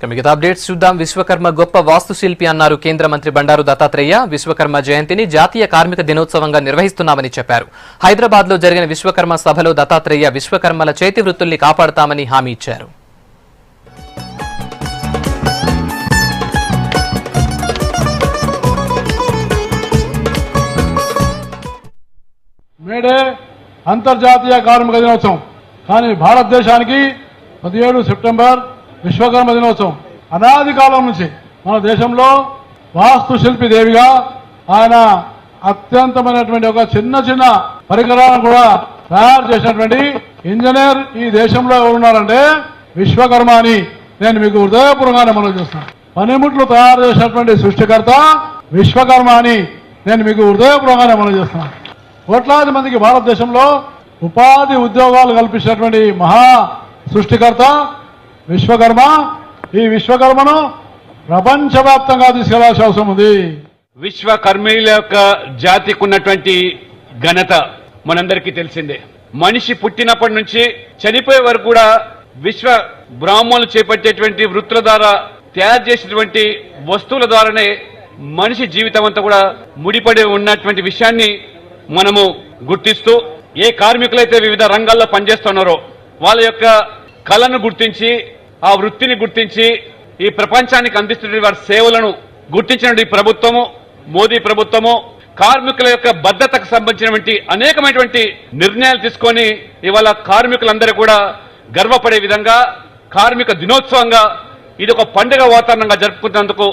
మిగతా అప్డేట్స్ చూద్దాం. విశ్వకర్మ గొప్ప వాస్తుశిల్పి అన్నారు కేంద్ర మంత్రి బండారు దత్తాత్రేయ. విశ్వకర్మ జయంతిని జాతీయ కార్మిక దినోత్సవంగా నిర్వహిస్తున్నామని చెప్పారు. హైదరాబాద్ లో జరిగిన విశ్వకర్మ సభలో దత్తాత్రేయ విశ్వకర్మల చేతి వృత్తుల్ని కాపాడతామని హామీ ఇచ్చారు. మేడే అంతర్జాతీయ కార్మిక దినోత్సవం, కానీ భారతదేశానికి 17 సెప్టెంబర్ విశ్వకర్మ దినోత్సవం. అనాది కాలం నుంచి మన దేశంలో వాస్తుశిల్పి దేవిగా ఆయన అత్యంతమైనటువంటి ఒక చిన్న చిన్న పరికరాలను కూడా తయారు చేసినటువంటి ఇంజనీర్ ఈ దేశంలో ఎవరున్నారంటే విశ్వకర్మ అని నేను మీకు హృదయపూర్వకంగా మనవి చేస్తున్నాను. పనిముట్లు తయారు చేసినటువంటి సృష్టికర్త విశ్వకర్మ అని నేను మీకు హృదయపూర్వకంగా మనవి చేస్తున్నాను. కోట్లాది మందికి భారతదేశంలో ఉపాధి ఉద్యోగాలు కల్పించినటువంటి మహా సృష్టికర్త విశ్వకర్మ. ఈ విశ్వకర్మను ప్రపంచవ్యాప్తంగా తీసుకెళ్లాల్సిన అవసరం ఉంది. విశ్వకర్మీల యొక్క జాతికి ఉన్నటువంటి ఘనత మనందరికీ తెలిసిందే. మనిషి పుట్టినప్పటి నుంచి చనిపోయే వరకు కూడా విశ్వ బ్రాహ్మణులు చేపట్టేటువంటి వృత్తుల ద్వారా తయారు చేసినటువంటి వస్తువుల ద్వారానే మనిషి జీవితం అంతా కూడా ముడిపడి ఉన్నటువంటి విషయాన్ని మనము గుర్తిస్తూ, ఏ కార్మికులైతే వివిధ రంగాల్లో పనిచేస్తున్నారో వాళ్ళ యొక్క కళను గుర్తించి, ఆ వృత్తిని గుర్తించి ఈ ప్రపంచానికి అందిస్తున్న వారి సేవలను గుర్తించిన ప్రభుత్వము, మోదీ ప్రభుత్వము కార్మికుల యొక్క భద్రతకు సంబంధించినటువంటి అనేకమైనటువంటి నిర్ణయాలు తీసుకొని ఇవాళ కార్మికులందరూ కూడా గర్వపడే విధంగా కార్మిక దినోత్సవంగా ఇది ఒక పండుగ వాతావరణంగా జరుపుకున్నందుకు